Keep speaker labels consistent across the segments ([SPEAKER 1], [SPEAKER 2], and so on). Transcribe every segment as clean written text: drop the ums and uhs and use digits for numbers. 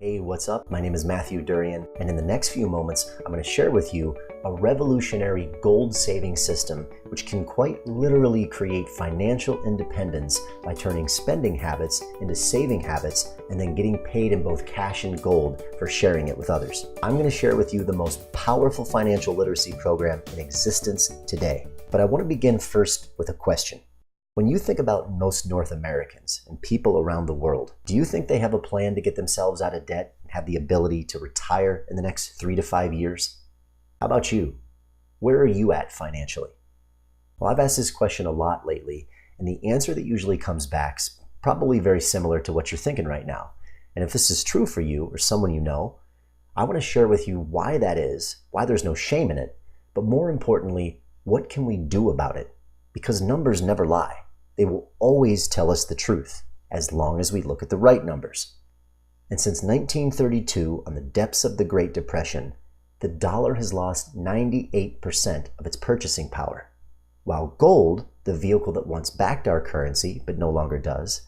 [SPEAKER 1] Hey, what's up? My name is Matthew Durian, and in the next few moments, I'm going to share with you a revolutionary gold saving system which can quite literally create financial independence by turning spending habits into saving habits and then getting paid in both cash and gold for sharing it with others. I'm going to share with you the most powerful financial literacy program in existence today. But I want to begin first with a question. When you think about most North Americans and people around the world, do you think they have a plan to get themselves out of debt and have the ability to retire in the next 3 to 5 years? How about you? Where are you at financially? Well, I've asked this question a lot lately, and the answer that usually comes back is probably very similar to what you're thinking right now. And if this is true for you or someone you know, I want to share with you why that is, why there's no shame in it, but more importantly, what can we do about it? Because numbers never lie. They will always tell us the truth, as long as we look at the right numbers. And since 1932, on the depths of the Great Depression, the dollar has lost 98% of its purchasing power, while gold, the vehicle that once backed our currency but no longer does,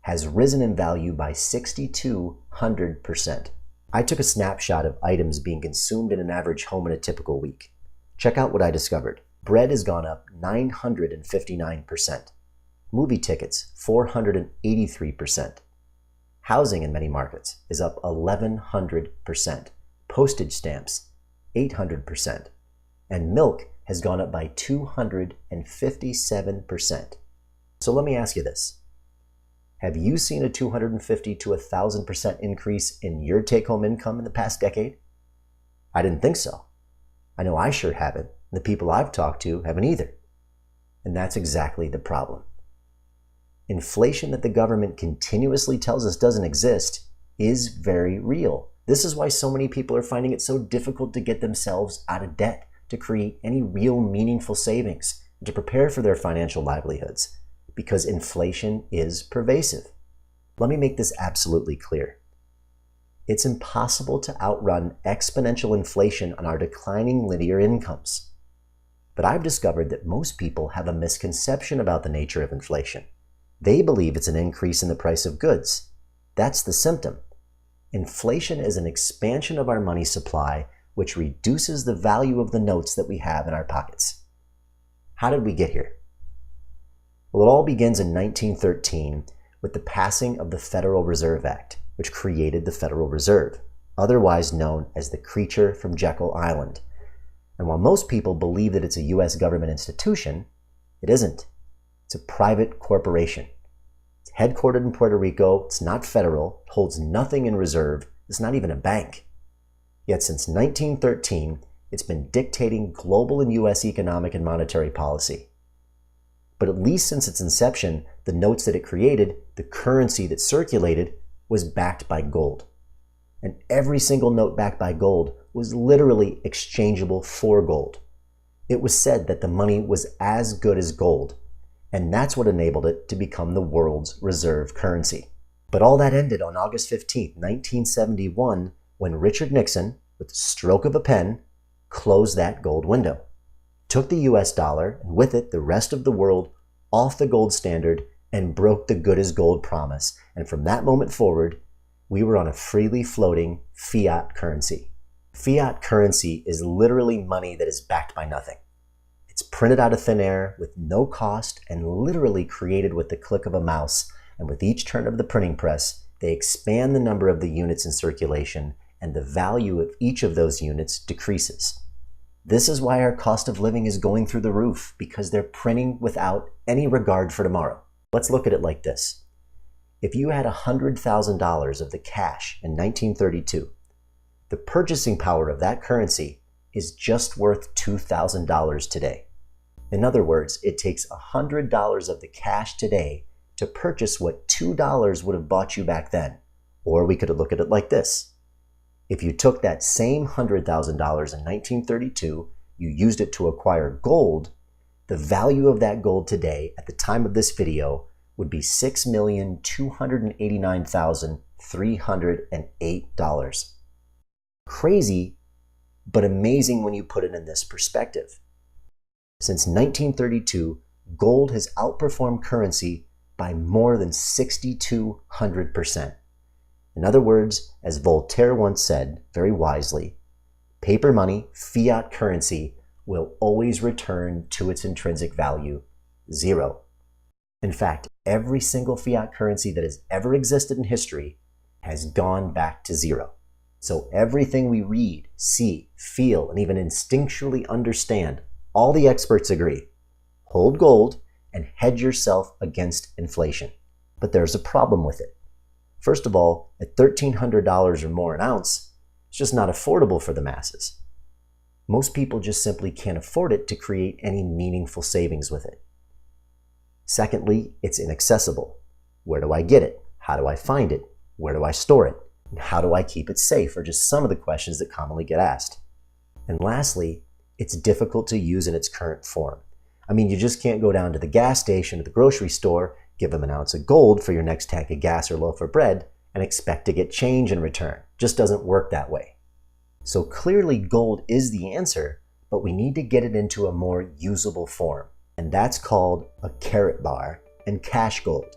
[SPEAKER 1] has risen in value by 6,200%. I took a snapshot of items being consumed in an average home in a typical week. Check out what I discovered. Bread has gone up 959%. Movie tickets, 483%. Housing in many markets is up 1,100%. Postage stamps, 800%. And milk has gone up by 257%. So let me ask you this. Have you seen a 250 to 1,000% increase in your take-home income in the past decade? I didn't think so. I know I sure haven't. The people I've talked to haven't either. And that's exactly the problem. Inflation that the government continuously tells us doesn't exist is very real. This is why so many people are finding it so difficult to get themselves out of debt, to create any real meaningful savings, and to prepare for their financial livelihoods, because inflation is pervasive. Let me make this absolutely clear. It's impossible to outrun exponential inflation on our declining linear incomes. But I've discovered that most people have a misconception about the nature of inflation. They believe it's an increase in the price of goods. That's the symptom. Inflation is an expansion of our money supply, which reduces the value of the notes that we have in our pockets. How did we get here? Well, it all begins in 1913 with the passing of the Federal Reserve Act, which created the Federal Reserve, otherwise known as the creature from Jekyll Island. And while most people believe that it's a U.S. government institution, it isn't. It's a private corporation. It's headquartered in Puerto Rico. It's not federal. It holds nothing in reserve. It's not even a bank. Yet since 1913, it's been dictating global and U.S. economic and monetary policy. But at least since its inception, the notes that it created, the currency that circulated, was backed by gold. And every single note backed by gold was literally exchangeable for gold. It was said that the money was as good as gold. And that's what enabled it to become the world's reserve currency. But all that ended on August 15, 1971, when Richard Nixon, with the stroke of a pen, closed that gold window, took the US dollar, and with it the rest of the world, off the gold standard and broke the good as gold promise. And from that moment forward, we were on a freely floating fiat currency. Fiat currency is literally money that is backed by nothing. It's printed out of thin air with no cost and literally created with the click of a mouse. And with each turn of the printing press, they expand the number of the units in circulation, and the value of each of those units decreases. This is why our cost of living is going through the roof, because they're printing without any regard for tomorrow. Let's look at it like this. If you had $100,000 of the cash in 1932, the purchasing power of that currency is just worth $2,000 today. In other words, it takes $100 of the cash today to purchase what $2 would have bought you back then. Or we could look at it like this. If you took that same $100,000 in 1932, you used it to acquire gold, the value of that gold today at the time of this video would be $6,289,308. Crazy, but amazing when you put it in this perspective. Since 1932, gold has outperformed currency by more than 6,200%. In other words, as Voltaire once said, very wisely, paper money, fiat currency, will always return to its intrinsic value, zero. In fact, every single fiat currency that has ever existed in history has gone back to zero. So everything we read, see, feel, and even instinctually understand, all the experts agree. Hold gold and hedge yourself against inflation. But there's a problem with it. First of all, at $1,300 or more an ounce, it's just not affordable for the masses. Most people just simply can't afford it to create any meaningful savings with it. Secondly, it's inaccessible. Where do I get it? How do I find it? Where do I store it? And how do I keep it safe? Are just some of the questions that commonly get asked. And lastly, it's difficult to use in its current form. I mean, you just can't go down to the gas station or the grocery store, give them an ounce of gold for your next tank of gas or loaf of bread, and expect to get change in return. Just doesn't work that way. So clearly gold is the answer, but we need to get it into a more usable form. And that's called a Karatbar and cash gold.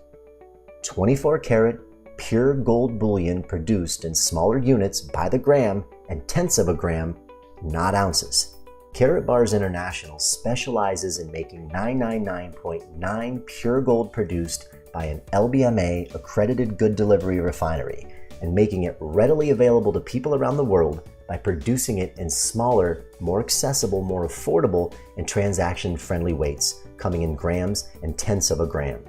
[SPEAKER 1] 24 karat pure gold bullion produced in smaller units by the gram and tenths of a gram, not ounces. Karatbars International specializes in making 999.9 pure gold produced by an LBMA accredited good delivery refinery and making it readily available to people around the world by producing it in smaller, more accessible, more affordable, and transaction-friendly weights, coming in grams and tenths of a gram.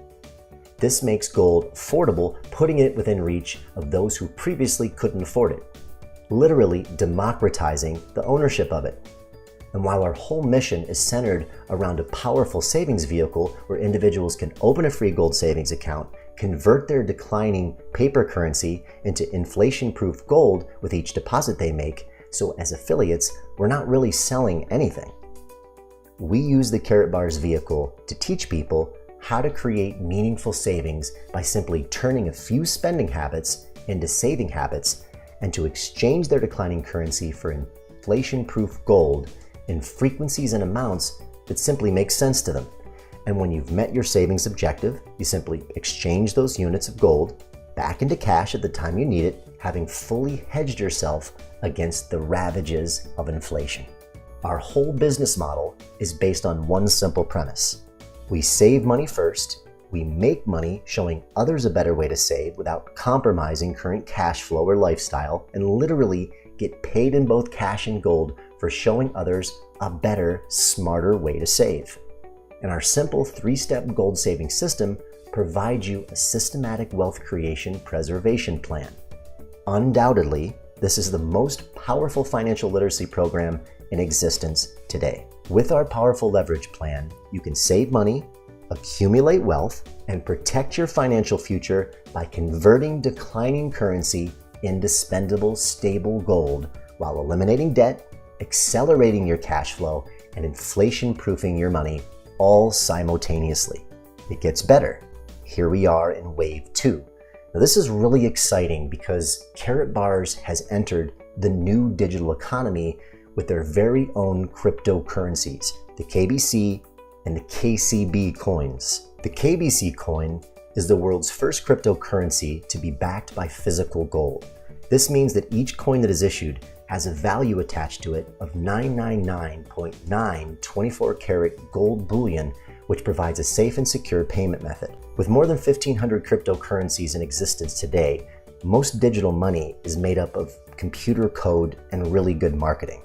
[SPEAKER 1] This makes gold affordable, putting it within reach of those who previously couldn't afford it, literally democratizing the ownership of it. And while our whole mission is centered around a powerful savings vehicle where individuals can open a free gold savings account, convert their declining paper currency into inflation-proof gold with each deposit they make, so as affiliates, we're not really selling anything. We use the Karatbars vehicle to teach people how to create meaningful savings by simply turning a few spending habits into saving habits and to exchange their declining currency for inflation-proof gold in frequencies and amounts that simply make sense to them. And when you've met your savings objective, you simply exchange those units of gold back into cash at the time you need it, having fully hedged yourself against the ravages of inflation. Our whole business model is based on one simple premise. We save money first, we make money showing others a better way to save without compromising current cash flow or lifestyle, and literally get paid in both cash and gold for showing others a better, smarter way to save. And our simple 3-step gold saving system provides you a systematic wealth creation preservation plan. Undoubtedly, this is the most powerful financial literacy program in existence today. With our powerful leverage plan, you can save money, accumulate wealth, and protect your financial future by converting declining currency into spendable, stable gold while eliminating debt, accelerating your cash flow, and inflation-proofing your money all simultaneously. It gets better. Here we are in wave 2. Now this is really exciting because Karatbars has entered the new digital economy with their very own cryptocurrencies, the KBC and the KCB coins. The KBC coin is the world's first cryptocurrency to be backed by physical gold. This means that each coin that is issued has a value attached to it of 999.9 24 karat gold bullion, which provides a safe and secure payment method. With more than 1,500 cryptocurrencies in existence today, most digital money is made up of computer code and really good marketing.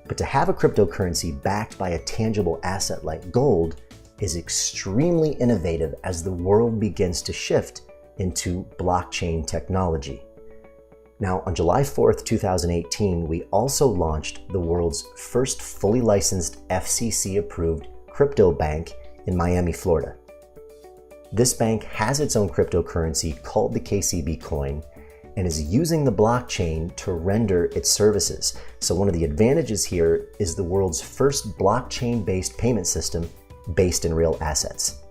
[SPEAKER 1] But to have a cryptocurrency backed by a tangible asset like gold is extremely innovative as the world begins to shift into blockchain technology. Now, on July 4th, 2018, we also launched the world's first fully licensed FCC-approved crypto bank in Miami, Florida. This bank has its own cryptocurrency called the KCB coin and is using the blockchain to render its services. So one of the advantages here is the world's first blockchain-based payment system based in real assets.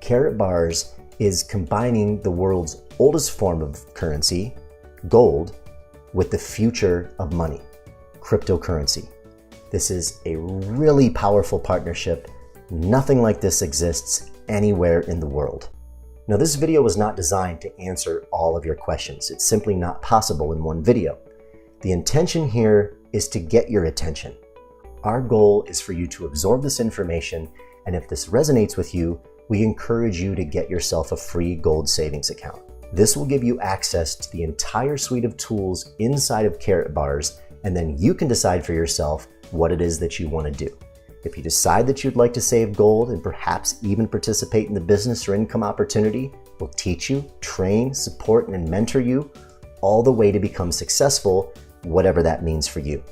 [SPEAKER 1] Karatbars is combining the world's oldest form of currency, gold, with the future of money, cryptocurrency. This is a really powerful partnership. Nothing like this exists anywhere in the world. Now, this video was not designed to answer all of your questions. It's simply not possible in one video. The intention here is to get your attention. Our goal is for you to absorb this information, and if this resonates with you, we encourage you to get yourself a free gold savings account. This will give you access to the entire suite of tools inside of Karatbars, and then you can decide for yourself what it is that you want to do. If you decide that you'd like to save gold and perhaps even participate in the business or income opportunity, we'll teach you, train, support, and mentor you all the way to become successful, whatever that means for you.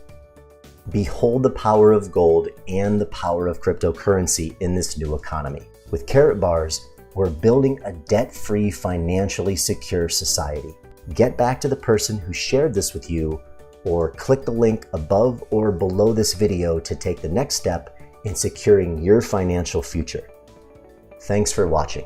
[SPEAKER 1] Behold the power of gold and the power of cryptocurrency in this new economy. With Karatbars, we're building a debt-free, financially secure society. Get back to the person who shared this with you, or click the link above or below this video to take the next step in securing your financial future. Thanks for watching.